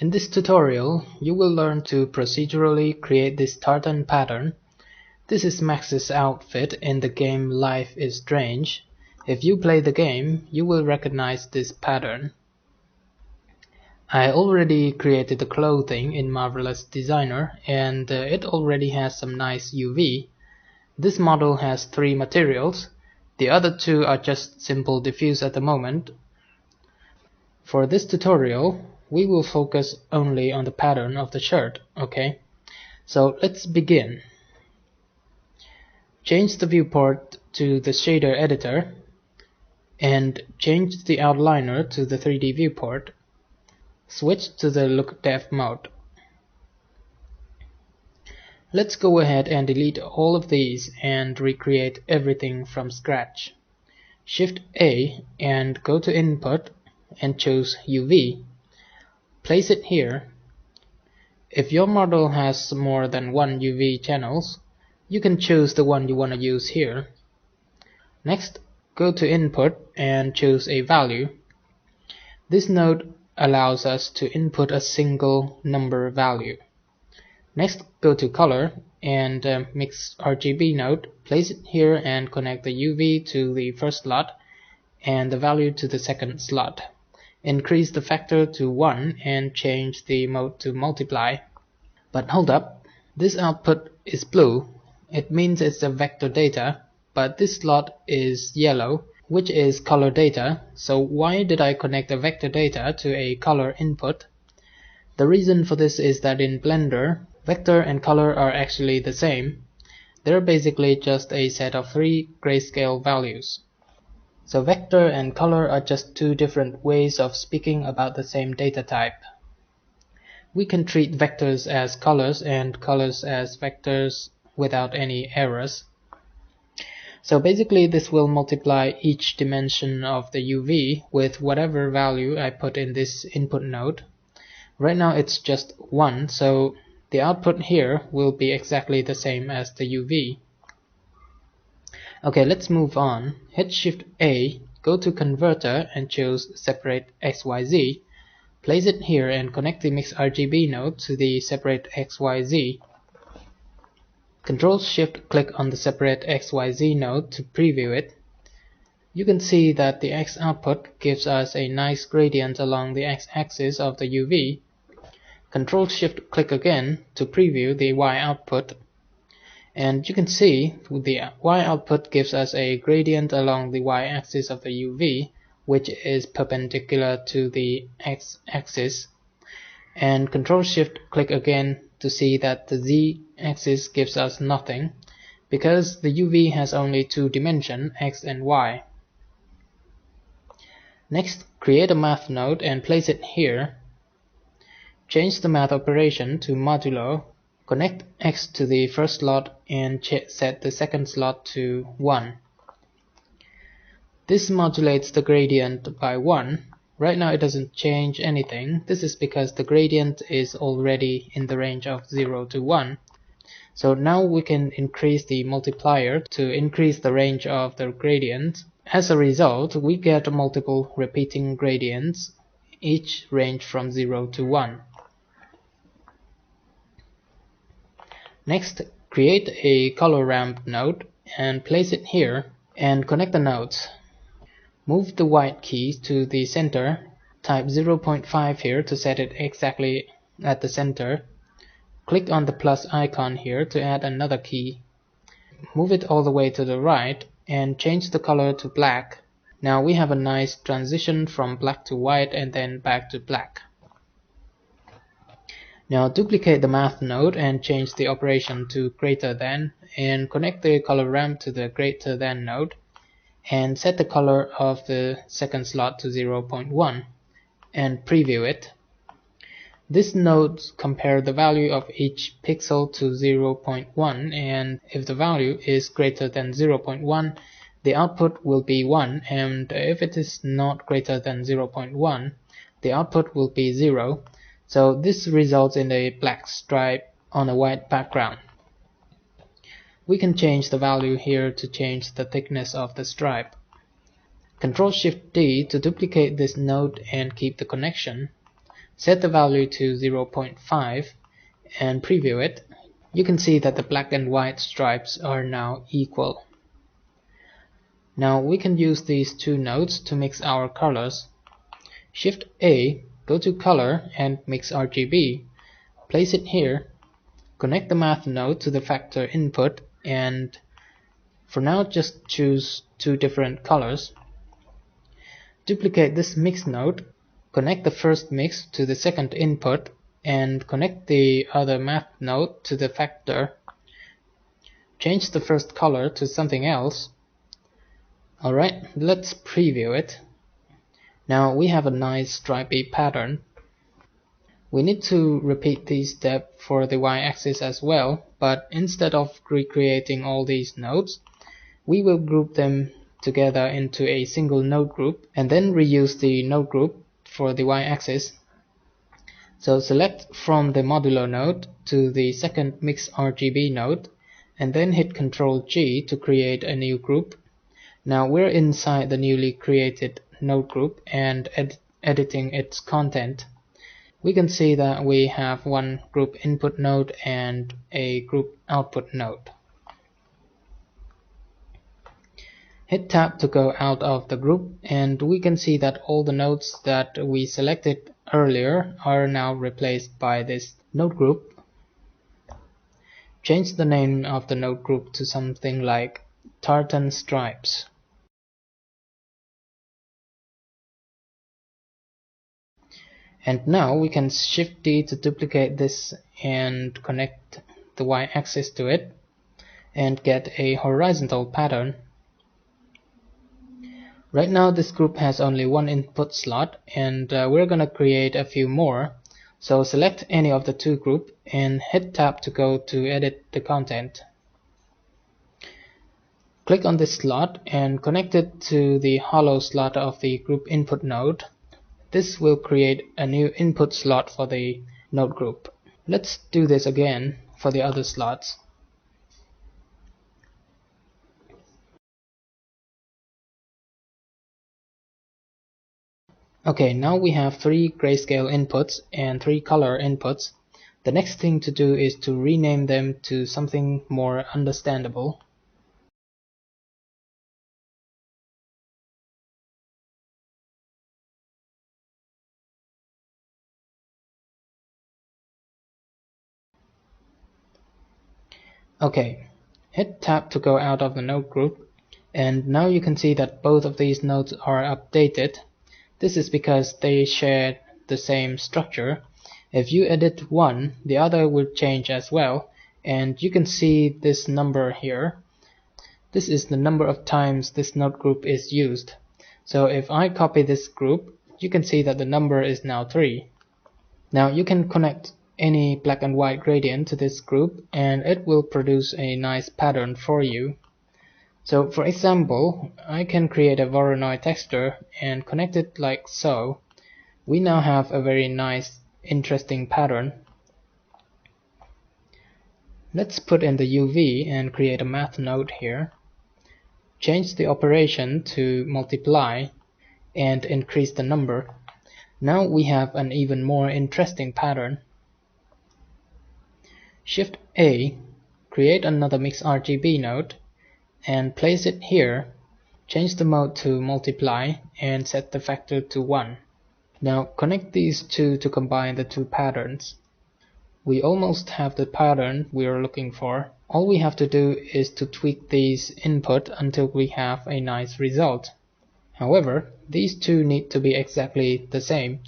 In this tutorial, you will learn to procedurally create this tartan pattern. This is Max's outfit in the game Life is Strange. If you play the game, you will recognize this pattern. I already created the clothing in Marvelous Designer and it already has some nice UV. This model has 3 materials. The other 2 are just simple diffuse at the moment. For this tutorial, we will focus only on the pattern of the shirt, okay? So let's begin. Change the viewport to the shader editor and change the outliner to the 3D viewport. Switch to the look depth mode. Let's go ahead and delete all of these and recreate everything from scratch. Shift A and go to Input and choose UV. Place it here. If your model has more than 1 UV channels, you can choose the one you want to use here. Next, go to Input and choose a value. This node allows us to input a single number value. Next, go to Color and Mix RGB node. Place it here and connect the UV to the first slot and the value to the second slot. Increase the factor to 1 and change the mode to multiply. But hold up, this output is blue. It means it's a vector data, but this slot is yellow, which is color data. So why did I connect the vector data to a color input? The reason for this is that in Blender, vector and color are actually the same. They're basically just a set of 3 grayscale values. So vector and color are just 2 different ways of speaking about the same data type. We can treat vectors as colors and colors as vectors without any errors. So basically this will multiply each dimension of the UV with whatever value I put in this input node. Right now it's just 1, so the output here will be exactly the same as the UV. Okay, let's move on. Hit Shift A, go to Converter and choose Separate XYZ. Place it here and connect the Mix RGB node to the Separate XYZ. Control Shift click on the Separate XYZ node to preview it. You can see that the X output gives us a nice gradient along the X-axis of the UV. Control Shift click again to preview the Y output. And you can see the Y output gives us a gradient along the Y-axis of the UV, which is perpendicular to the X-axis. And Control Shift click again to see that the Z-axis gives us nothing, because the UV has only 2 dimensions, X and Y. Next, create a math node and place it here. Change the math operation to modulo. Connect X to the first slot and set the second slot to 1. This modulates the gradient by 1. Right now it doesn't change anything. This is because the gradient is already in the range of 0 to 1. So now we can increase the multiplier to increase the range of the gradient. As a result, we get multiple repeating gradients, each range from 0 to 1. Next, create a color ramp node and place it here and connect the nodes. Move the white key to the center, type 0.5 here to set it exactly at the center. Click on the plus icon here to add another key. Move it all the way to the right and change the color to black. Now we have a nice transition from black to white and then back to black. Now duplicate the math node and change the operation to greater than and connect the color ramp to the greater than node and set the color of the second slot to 0.1 and preview it. This node compares the value of each pixel to 0.1 and if the value is greater than 0.1 the output will be 1 and if it is not greater than 0.1 the output will be 0. So this results in a black stripe on a white background. We can change the value here to change the thickness of the stripe. Ctrl Shift D to duplicate this node and keep the connection. Set the value to 0.5 and preview it. You can see that the black and white stripes are now equal. Now we can use these two nodes to mix our colors. Shift A, go to Color and Mix RGB. Place it here. Connect the math node to the factor input, and for now just choose two different colors. Duplicate this mix node, connect the first mix to the second input, and connect the other math node to the factor. Change the first color to something else. Alright, let's preview it. Now we have a nice stripy pattern. We need to repeat this step for the y-axis as well, but instead of recreating all these nodes, we will group them together into a single node group and then reuse the node group for the y-axis. So select from the modulo node to the second mix RGB node and then hit Ctrl G to create a new group. Now we're inside the newly created node group and editing its content. We can see that we have one group input node and a group output node. Hit Tab to go out of the group, and we can see that all the nodes that we selected earlier are now replaced by this node group. Change the name of the node group to something like tartan stripes. And now we can Shift D to duplicate this and connect the y-axis to it and get a horizontal pattern. Right now this group has only one input slot, and we're gonna create a few more. So select any of the two groups and hit Tab to go to edit the content. Click on this slot and connect it to the hollow slot of the group input node. This will create a new input slot for the node group. Let's do this again for the other slots. Okay, now we have 3 grayscale inputs and 3 color inputs. The next thing to do is to rename them to something more understandable. Okay, hit Tab to go out of the node group, and now you can see that both of these nodes are updated. This is because they share the same structure. If you edit one, the other will change as well, and you can see this number here. This is the number of times this node group is used. So if I copy this group, you can see that the number is now 3. Now you can connect any black and white gradient to this group and it will produce a nice pattern for you. So for example, I can create a Voronoi texture and connect it like so. We now have a very nice, interesting pattern. Let's put in the UV and create a math node here. Change the operation to multiply and increase the number. Now we have an even more interesting pattern. Shift A, create another Mix RGB node and place it here. Change the mode to multiply and set the factor to 1. Now connect these two to combine the two patterns. We almost have the pattern we are looking for. All we have to do is to tweak these input until we have a nice result. However, these two need to be exactly the same,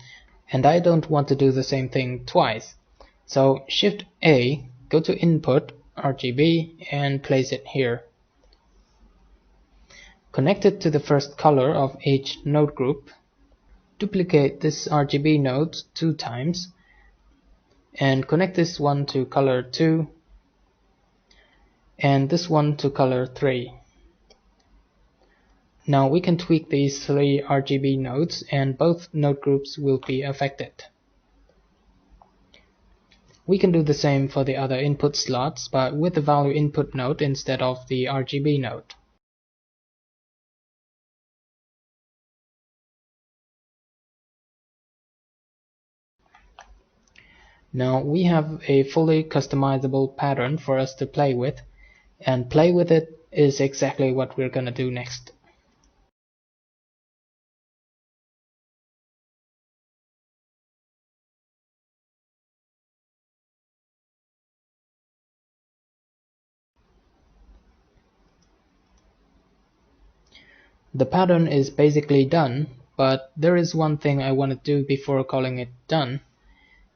and I don't want to do the same thing twice. So Shift A, go to Input, RGB, and place it here. Connect it to the first color of each node group. Duplicate this RGB node 2 times, and connect this one to color 2, and this one to color 3. Now we can tweak these 3 RGB nodes and both node groups will be affected. We can do the same for the other input slots, but with the value input node instead of the RGB node. Now we have a fully customizable pattern for us to play with, and play with it is exactly what we're gonna do next. The pattern is basically done, but there is one thing I want to do before calling it done.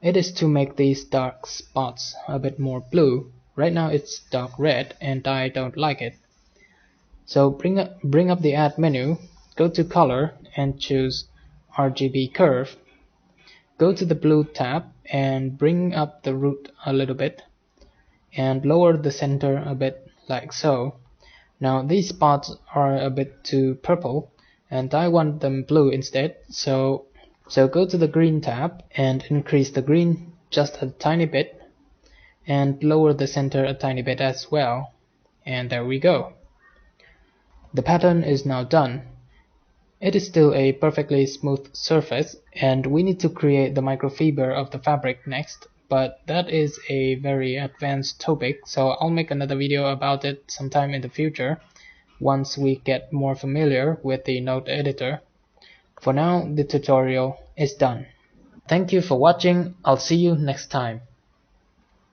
It is to make these dark spots a bit more blue. Right now it's dark red and I don't like it. So bring up the add menu, go to color and choose RGB curve. Go to the blue tab and bring up the root a little bit and lower the center a bit like so. Now these spots are a bit too purple and I want them blue instead, so go to the green tab and increase the green just a tiny bit and lower the center a tiny bit as well. And there we go. The pattern is now done. It is still a perfectly smooth surface and we need to create the microfiber of the fabric next, but that is a very advanced topic, so I'll make another video about it sometime in the future once we get more familiar with the node editor. For now, the tutorial is done. Thank you for watching. I'll see you next time.